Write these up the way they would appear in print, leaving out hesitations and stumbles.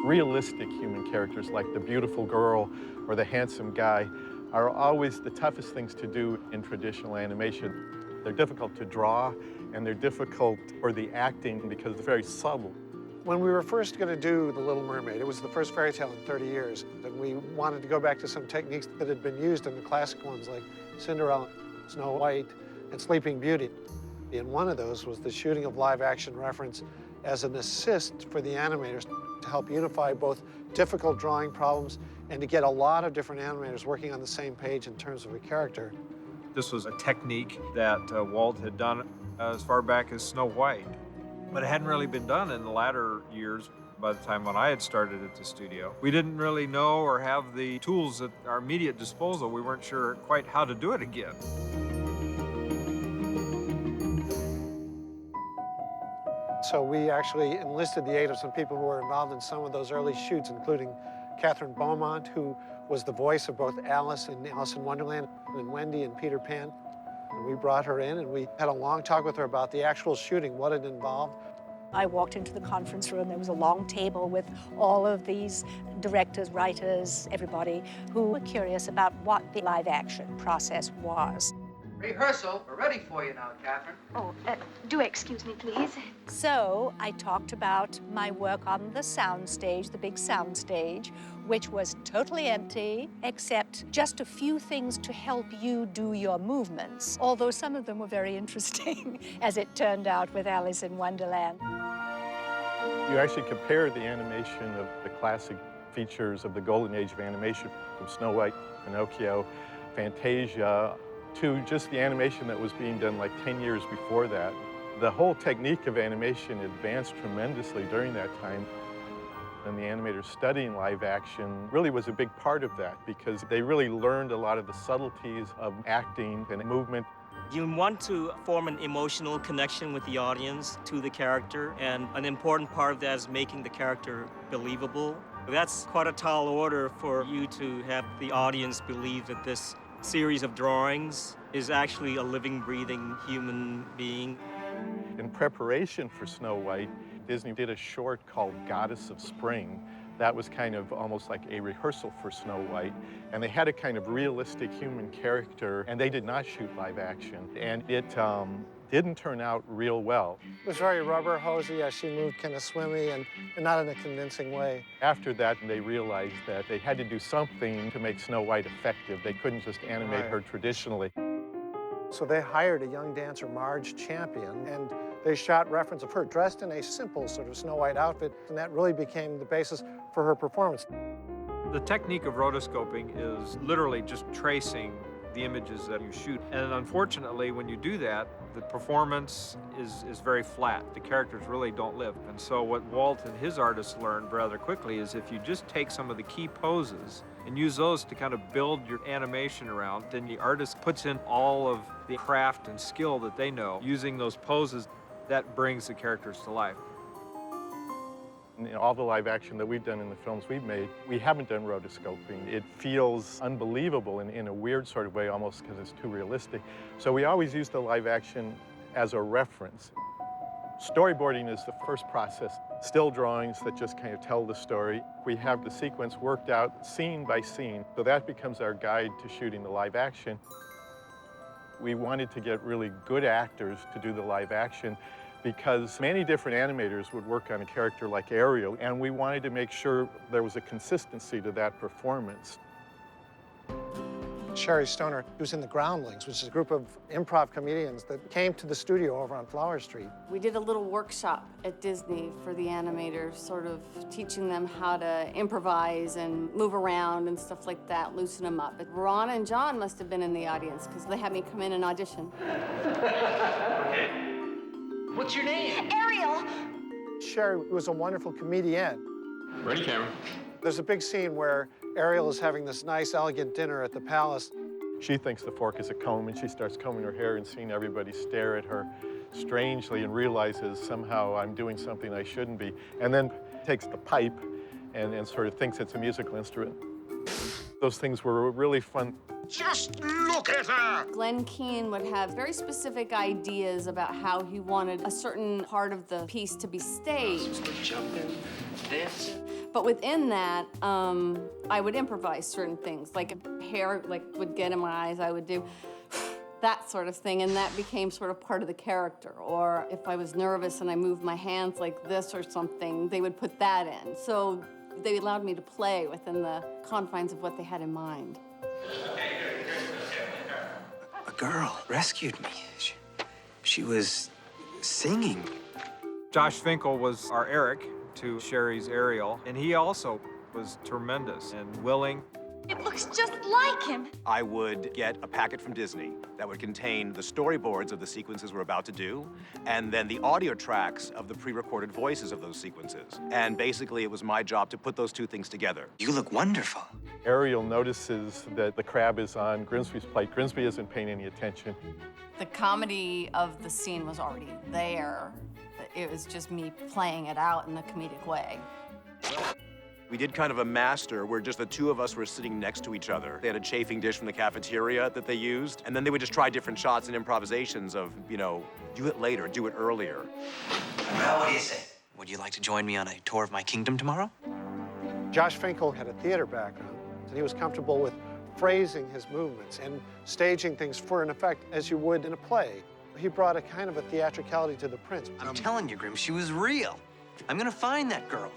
Realistic human characters like the beautiful girl or the handsome guy are always the toughest things to do in traditional animation. They're difficult to draw, and they're difficult for the acting because they're very subtle. When we were first going to do The Little Mermaid, it was the first fairy tale in 30 years, and we wanted to go back to some techniques that had been used in the classic ones like Cinderella, Snow White, and Sleeping Beauty. And one of those was the shooting of live-action reference as an assist for the animators to help unify both difficult drawing problems and to get a lot of different animators working on the same page in terms of a character. This was a technique that Walt had done as far back as Snow White, but it hadn't really been done in the latter years. By the time when I had started at the studio, we didn't really know or have the tools at our immediate disposal. We weren't sure quite how to do it again. So we actually enlisted the aid of some people who were involved in some of those early shoots, including Catherine Beaumont, who was the voice of both Alice in Alice in Wonderland and Wendy and Peter Pan. And we brought her in and we had a long talk with her about the actual shooting, what it involved. I walked into the conference room. There was a long table with all of these directors, writers, everybody who were curious about what the live action process was. Rehearsal, we're ready for you now, Catherine. Oh, do excuse me, please. So I talked about my work on the sound stage, the big sound stage, which was totally empty, except just a few things to help you do your movements, although some of them were very interesting, as it turned out with Alice in Wonderland. You actually compare the animation of the classic features of the golden age of animation from Snow White, Pinocchio, Fantasia, to just the animation that was being done like 10 years before that. The whole technique of animation advanced tremendously during that time. And the animators studying live action really was a big part of that because they really learned a lot of the subtleties of acting and movement. You want to form an emotional connection with the audience to the character, and an important part of that is making the character believable. That's quite a tall order for you to have the audience believe that this series of drawings is actually a living, breathing human being. In preparation for Snow White, Disney did a short called Goddess of Spring. That was kind of almost like a rehearsal for Snow White. And they had a kind of realistic human character, and they did not shoot live action. And it didn't turn out real well. It was very rubber hosey as she moved kind of swimmy and not in a convincing way. After that, they realized that they had to do something to make Snow White effective. They couldn't just animate her traditionally. So they hired a young dancer, Marge Champion, and they shot reference of her dressed in a simple sort of Snow White outfit, and that really became the basis for her performance. The technique of rotoscoping is literally just tracing the images that you shoot. And unfortunately, when you do that, the performance is very flat. The characters really don't live. And so what Walt and his artists learned rather quickly is if you just take some of the key poses and use those to kind of build your animation around, then the artist puts in all of the craft and skill that they know. Using those poses, that brings the characters to life. In all the live action that we've done in the films we've made, we haven't done rotoscoping. It feels unbelievable in a weird sort of way, almost because it's too realistic. So we always use the live action as a reference. Storyboarding is the first process. Still drawings that just kind of tell the story. We have the sequence worked out scene by scene, so that becomes our guide to shooting the live action. We wanted to get really good actors to do the live action because many different animators would work on a character like Ariel, and we wanted to make sure there was a consistency to that performance. Sherry Stoner, who's in the Groundlings, which is a group of improv comedians that came to the studio over on Flower Street. We did a little workshop at Disney for the animators, sort of teaching them how to improvise and move around and stuff like that, loosen them up. But Ron and John must have been in the audience because they had me come in and audition. Okay. What's your name? Ariel! Sherry was a wonderful comedian. Ready, camera. There's a big scene where Ariel is having this nice, elegant dinner at the palace. She thinks the fork is a comb, and she starts combing her hair and seeing everybody stare at her strangely and realizes somehow I'm doing something I shouldn't be. And then takes the pipe and sort of thinks it's a musical instrument. Those things were really fun. Just look kisser! Glenn Keane would have very specific ideas about how he wanted a certain part of the piece to be staged. Jumping, dancing. But within that, I would improvise certain things. Like if hair would get in my eyes, I would do that sort of thing, and that became sort of part of the character. Or if I was nervous and I moved my hands like this or something, they would put that in. So they allowed me to play within the confines of what they had in mind. A girl rescued me. She was singing. Josh Finkel was our Eric to Sherry's Ariel, and he also was tremendous and willing. It looks just like him. I would get a packet from Disney that would contain the storyboards of the sequences we're about to do, and then the audio tracks of the pre-recorded voices of those sequences. And basically, it was my job to put those two things together. You look wonderful. Ariel notices that the crab is on Grimsby's plate. Grimsby isn't paying any attention. The comedy of the scene was already there. It was just me playing it out in a comedic way. We did kind of a master where just the two of us were sitting next to each other. They had a chafing dish from the cafeteria that they used, and then they would just try different shots and improvisations of, you know, do it later, do it earlier. Well, what do you say? Would you like to join me on a tour of my kingdom tomorrow? Josh Finkel had a theater background, and he was comfortable with phrasing his movements and staging things for an effect as you would in a play. He brought a kind of a theatricality to the prince. I'm telling you, Grim, she was real. I'm gonna find that girl,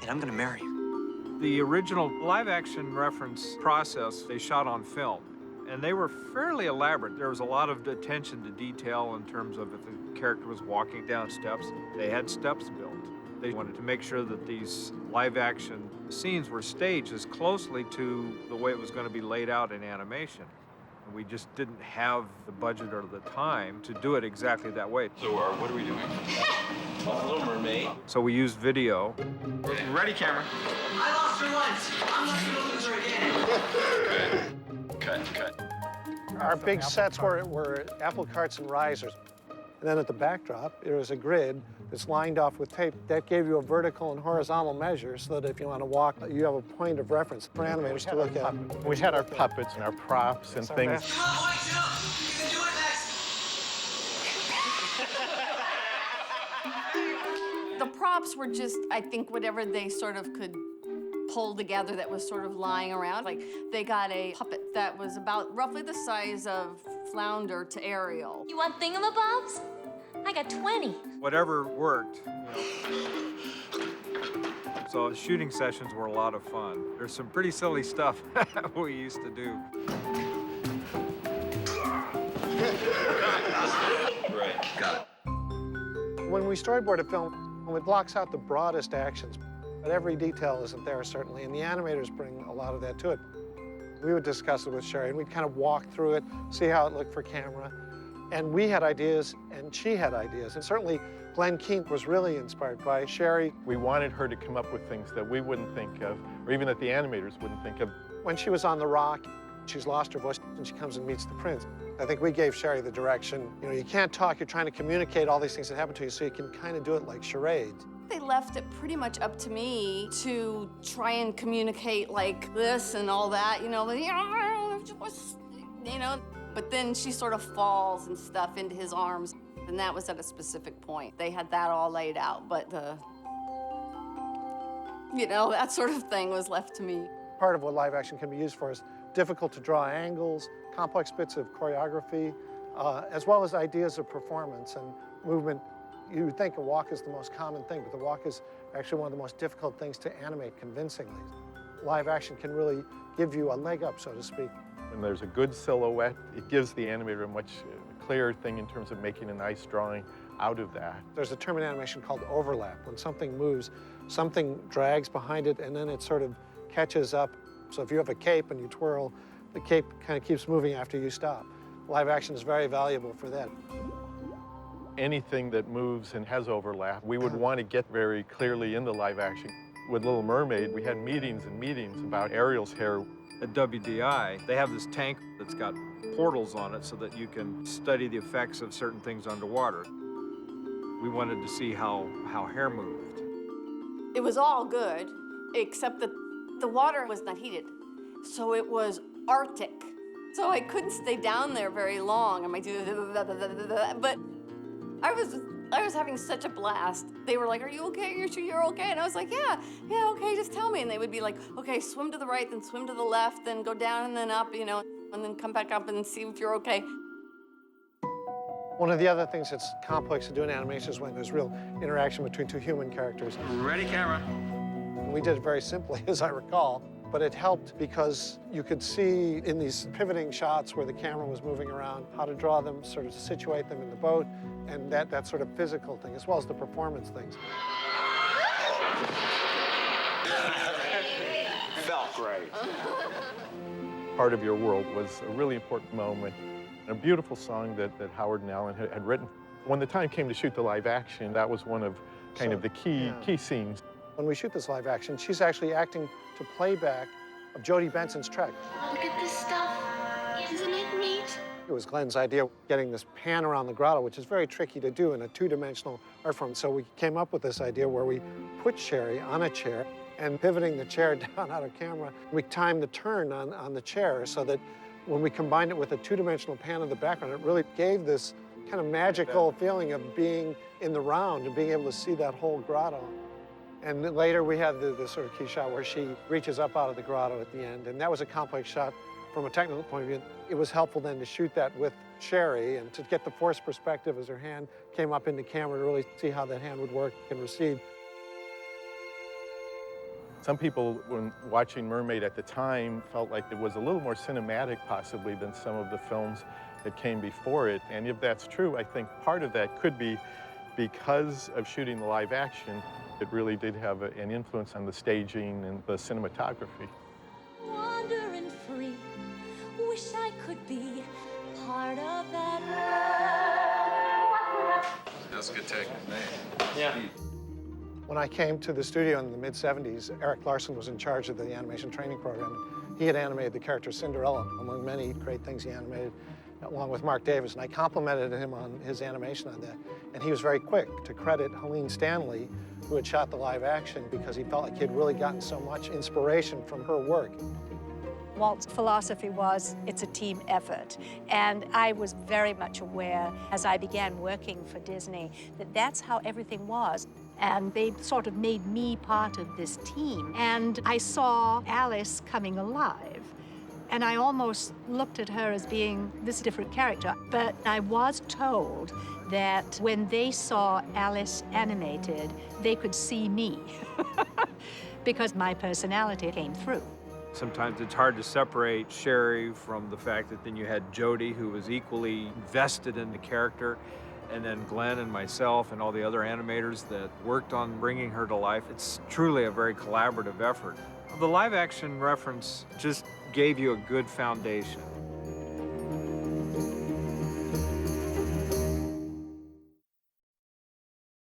and I'm gonna marry her. The original live-action reference process, they shot on film, and they were fairly elaborate. There was a lot of attention to detail in terms of if the character was walking down steps, they had steps built. They wanted to make sure that these live-action scenes were staged as closely to the way it was going to be laid out in animation. We just didn't have the budget or the time to do it exactly that way. So, what are we doing? Little Mermaid. So we used video. Ready, camera. I lost her once. I'm not gonna lose her again. Cut. Our big sets were apple carts and risers. And then at the backdrop, there was a grid that's lined off with tape. That gave you a vertical and horizontal measure so that if you want to walk, you have a point of reference for animators to look at. We had our puppets and our props and things. The props were just, I think, whatever they sort of could pull together that was sort of lying around. Like, they got a puppet that was about roughly the size of Flounder to Ariel. You want thingamabobs? I got 20. Whatever worked, you know. So the shooting sessions were a lot of fun. There's some pretty silly stuff we used to do. Right. Got it. When we storyboard a film, it blocks out the broadest actions, but every detail isn't there, certainly, and the animators bring a lot of that to it. We would discuss it with Sherry, and we'd kind of walk through it, see how it looked for camera. And we had ideas, and she had ideas. And certainly, Glenn Keane was really inspired by Sherry. We wanted her to come up with things that we wouldn't think of, or even that the animators wouldn't think of. When she was on the rock, she's lost her voice, and she comes and meets the prince. I think we gave Sherry the direction. You know, you can't talk, you're trying to communicate all these things that happen to you, so you can kind of do it like charades. They left it pretty much up to me to try and communicate like this and all that, you know, but then she sort of falls and stuff into his arms, and that was at a specific point. They had that all laid out, but that sort of thing was left to me. Part of what live action can be used for is difficult to draw angles, complex bits of choreography, as well as ideas of performance and movement. You would think a walk is the most common thing, but the walk is actually one of the most difficult things to animate convincingly. Live action can really give you a leg up, so to speak. When there's a good silhouette, it gives the animator a much clearer thing in terms of making a nice drawing out of that. There's a term in animation called overlap. When something moves, something drags behind it, and then it sort of catches up. So if you have a cape and you twirl, the cape kind of keeps moving after you stop. Live action is very valuable for that. Anything that moves and has overlap, we would want to get very clearly in the live action. With Little Mermaid, we had meetings and meetings about Ariel's hair. At WDI, they have this tank that's got portals on it so that you can study the effects of certain things underwater. We wanted to see how hair moved. It was all good, except that the water was not heated. So it was Arctic. So I couldn't stay down there very long. I might do, but I was having such a blast. They were like, "Are you okay? You're sure you're okay?" And I was like, "Yeah, okay, just tell me." And they would be like, "Okay, swim to the right, then swim to the left, then go down and then up, you know, and then come back up and see if you're okay." One of the other things that's complex to do in animation is when there's real interaction between two human characters. Ready, camera. And we did it very simply, as I recall, but it helped because you could see in these pivoting shots where the camera was moving around how to draw them, sort of situate them in the boat, and that sort of physical thing, as well as the performance things. Felt great. Part of Your World was a really important moment, a beautiful song that Howard and Alan had written. When the time came to shoot the live action, that was one of kind of the key scenes. When we shoot this live action, she's actually acting to playback of Jodie Benson's Trek. Look at this stuff. Isn't it neat? It was Glenn's idea, getting this pan around the grotto, which is very tricky to do in a two-dimensional art form. So we came up with this idea where we put Sherry on a chair and pivoting the chair down out of camera, we timed the turn on the chair so that when we combined it with a two-dimensional pan of the background, it really gave this kind of magical feeling of being in the round and being able to see that whole grotto. And then later we had the sort of key shot where she reaches up out of the grotto at the end, and that was a complex shot from a technical point of view. It was helpful then to shoot that with Sherry and to get the forced perspective as her hand came up into camera to really see how that hand would work and recede. Some people, when watching Mermaid at the time, felt like it was a little more cinematic possibly than some of the films that came before it. And if that's true, I think part of that could be because of shooting the live action, it really did have an influence on the staging and the cinematography. Wandering free, wish I could be part of that. That's a good take. Yeah. When I came to the studio in the mid-'70s, Eric Larson was in charge of the animation training program. He had animated the character Cinderella, among many great things he animated, along with Mark Davis, and I complimented him on his animation on that. And he was very quick to credit Helene Stanley, who had shot the live action, because he felt like he had really gotten so much inspiration from her work. Walt's philosophy was it's a team effort. And I was very much aware as I began working for Disney that that's how everything was. And they sort of made me part of this team. And I saw Alice coming alive. And I almost looked at her as being this different character. But I was told that when they saw Alice animated, they could see me because my personality came through. Sometimes it's hard to separate Sherry from the fact that then you had Jodie, who was equally vested in the character, and then Glenn and myself and all the other animators that worked on bringing her to life. It's truly a very collaborative effort. The live action reference just gave you a good foundation.